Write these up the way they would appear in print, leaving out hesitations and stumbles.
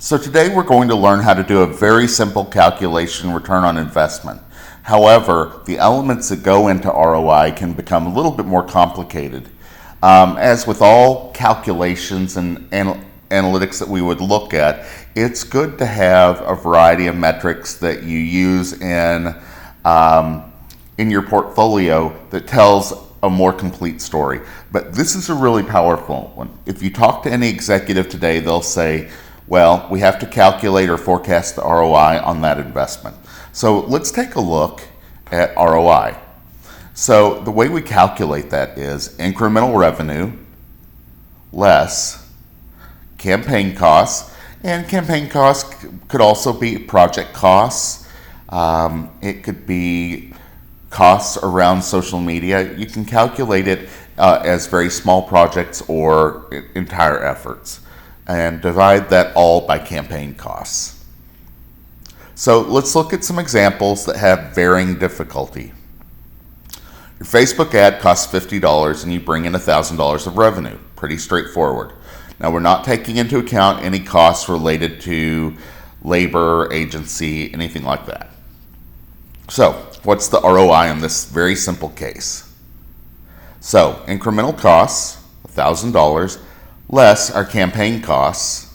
So today we're going to learn how to do a very simple calculation return on investment. However, the elements that go into ROI can become a little bit more complicated. As with all calculations and analytics that we would look at, it's good to have a variety of metrics that you use in your portfolio that tells a more complete story. But this is a really powerful one. If you talk to any executive today, they'll say, well, we have to calculate or forecast the ROI on that investment. So let's take a look at ROI. So the way we calculate that is incremental revenue less campaign costs. And campaign costs could also be project costs. It could be costs around social media. You can calculate it as very small projects or entire efforts, and divide that all by campaign costs. So let's look at some examples that have varying difficulty. Your Facebook ad costs $50 and you bring in $1,000 of revenue. Pretty straightforward. Now we're not taking into account any costs related to labor, agency, anything like that. So what's the ROI in this very simple case? So incremental costs, $1,000, less our campaign costs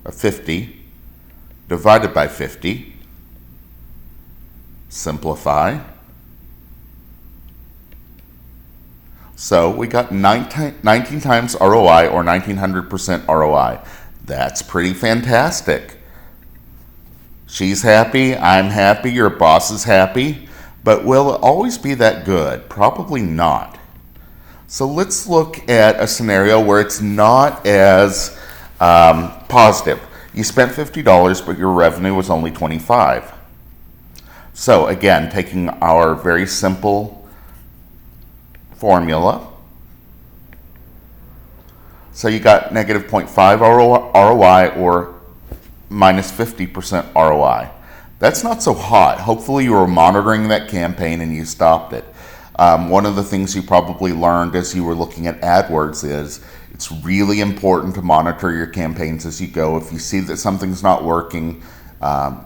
of 50 divided by 50. Simplify. So we got 19 times ROI, or 1900% ROI. That's pretty fantastic. She's happy, I'm happy, your boss is happy, but will it always be that good? Probably not. So let's look at a scenario where it's not as positive. You spent $50, but your revenue was only $25. So again, taking our very simple formula. So you got negative 0.5 ROI or minus 50% ROI. That's not so hot. Hopefully you were monitoring that campaign and you stopped it. One of the things you probably learned as you were looking at AdWords is it's really important to monitor your campaigns as you go. If you see that something's not working,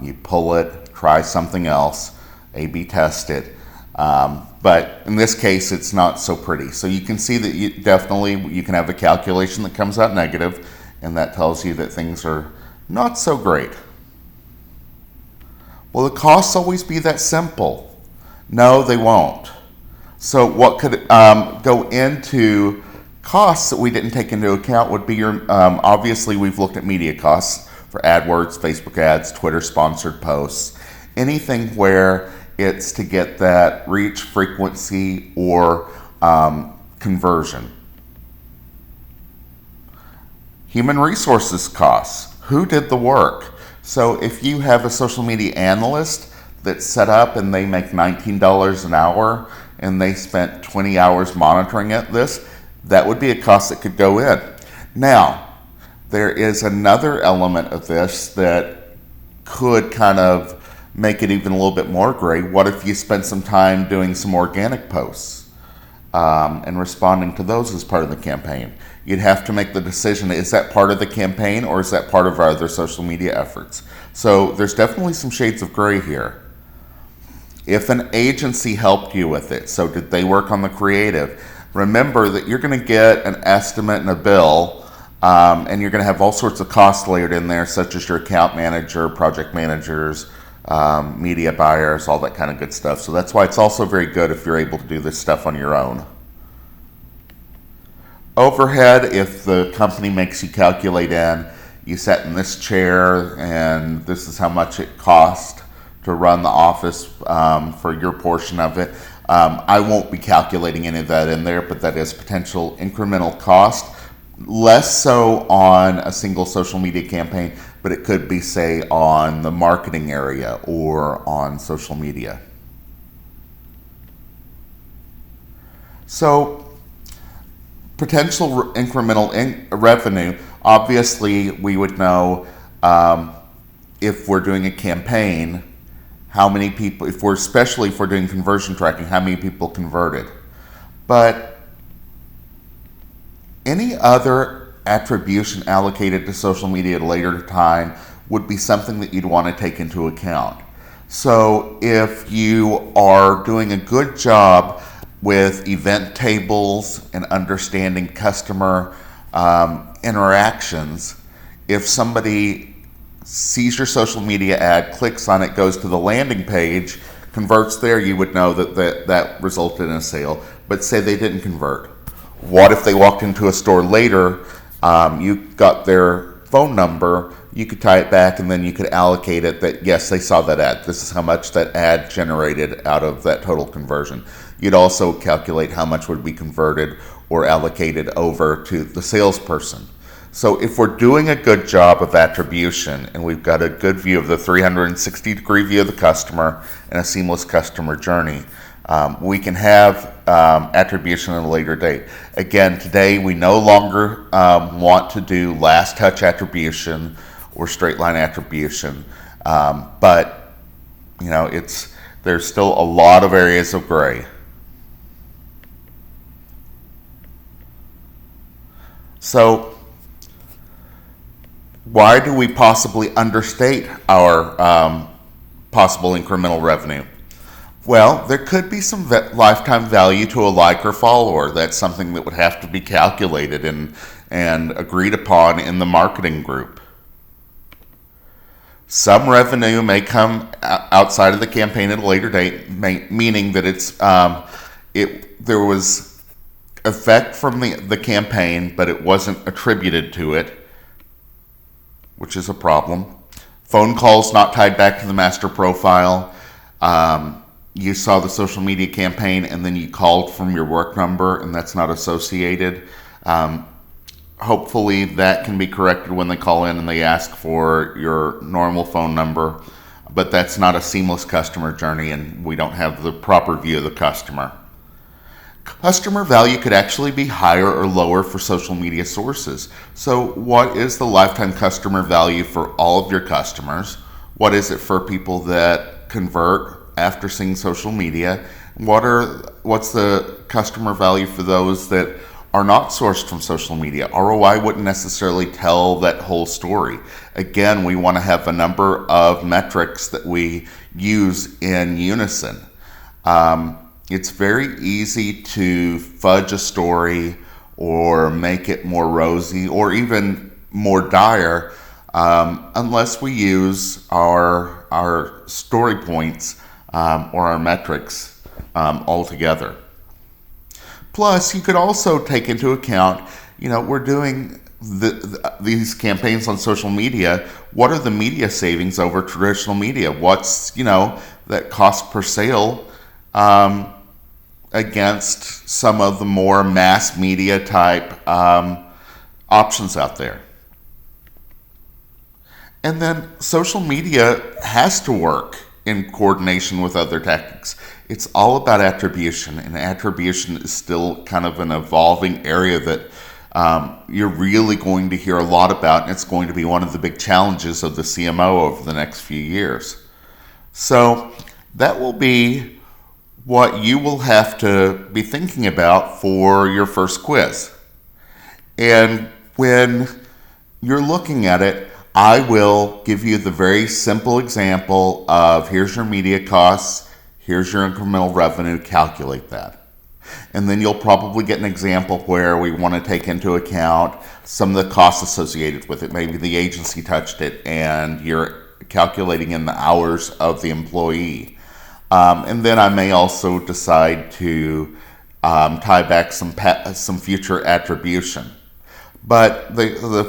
you pull it, try something else, A/B test it. But in this case, it's not so pretty. So you can see that you can have a calculation that comes out negative, and that tells you that things are not so great. Will the costs always be that simple? No, they won't. So what could go into costs that we didn't take into account would be your, obviously we've looked at media costs for AdWords, Facebook ads, Twitter sponsored posts, anything where it's to get that reach, frequency, or conversion. Human resources costs. Who did the work? So if you have a social media analyst that's set up and they make $19 an hour and they spent 20 hours monitoring this, that would be a cost that could go in. Now, there is another element of this that could kind of make it even a little bit more gray. What if you spent some time doing some organic posts and responding to those as part of the campaign? You'd have to make the decision, is that part of the campaign or is that part of our other social media efforts? So there's definitely some shades of gray here. If an agency helped you with it, so did they work on the creative? Remember that you're going to get an estimate and a bill, and you're going to have all sorts of costs layered in there, such as your account manager, project managers, media buyers, all that kind of good stuff. So that's why it's also very good if you're able to do this stuff on your own. Overhead, if the company makes you calculate in, you sat in this chair and this is how much it cost to run the office for your portion of it. I won't be calculating any of that in there, but that is potential incremental cost. Less so on a single social media campaign, but it could be, say, on the marketing area or on social media. So potential incremental revenue, obviously we would know if we're doing a campaign, how many people, especially if we're doing conversion tracking, how many people converted. But any other attribution allocated to social media at a later time would be something that you'd want to take into account. So if you are doing a good job with event tables and understanding customer interactions, if somebody sees your social media ad, clicks on it, goes to the landing page, converts there, you would know that resulted in a sale. But say they didn't convert. What if they walked into a store later, you got their phone number, you could tie it back, and then you could allocate it that, yes, they saw that ad. This is how much that ad generated out of that total conversion. You'd also calculate how much would be converted or allocated over to the salesperson. So if we're doing a good job of attribution and we've got a good view of the 360-degree view of the customer and a seamless customer journey, we can have attribution at a later date. Again, today we no longer want to do last touch attribution or straight line attribution, but there's still a lot of areas of gray. So why do we possibly understate our possible incremental revenue? Well, there could be some lifetime value to a like or follower. That's something that would have to be calculated and agreed upon in the marketing group. Some revenue may come outside of the campaign at a later date, meaning that there was effect from the campaign, but it wasn't attributed to it, which is a problem. Phone calls not tied back to the master profile. You saw the social media campaign and then you called from your work number and that's not associated. Hopefully that can be corrected when they call in and they ask for your normal phone number, but that's not a seamless customer journey and we don't have the proper view of the customer. Customer value could actually be higher or lower for social media sources. So what is the lifetime customer value for all of your customers? What is it for people that convert after seeing social media? What's the customer value for those that are not sourced from social media? ROI wouldn't necessarily tell that whole story. Again, we want to have a number of metrics that we use in unison. It's very easy to fudge a story or make it more rosy or even more dire unless we use our story points or our metrics altogether. Plus, you could also take into account, we're doing these campaigns on social media. What are the media savings over traditional media? What's, that cost per sale against some of the more mass media type options out there? And then social media has to work in coordination with other tactics. It's all about attribution, and attribution is still kind of an evolving area that you're really going to hear a lot about, and it's going to be one of the big challenges of the CMO over the next few years. So that will be what you will have to be thinking about for your first quiz. And when you're looking at it, I will give you the very simple example of here's your media costs, here's your incremental revenue, calculate that. And then you'll probably get an example where we want to take into account some of the costs associated with it. Maybe the agency touched it and you're calculating in the hours of the employee. And then I may also decide to tie back some future attribution. But the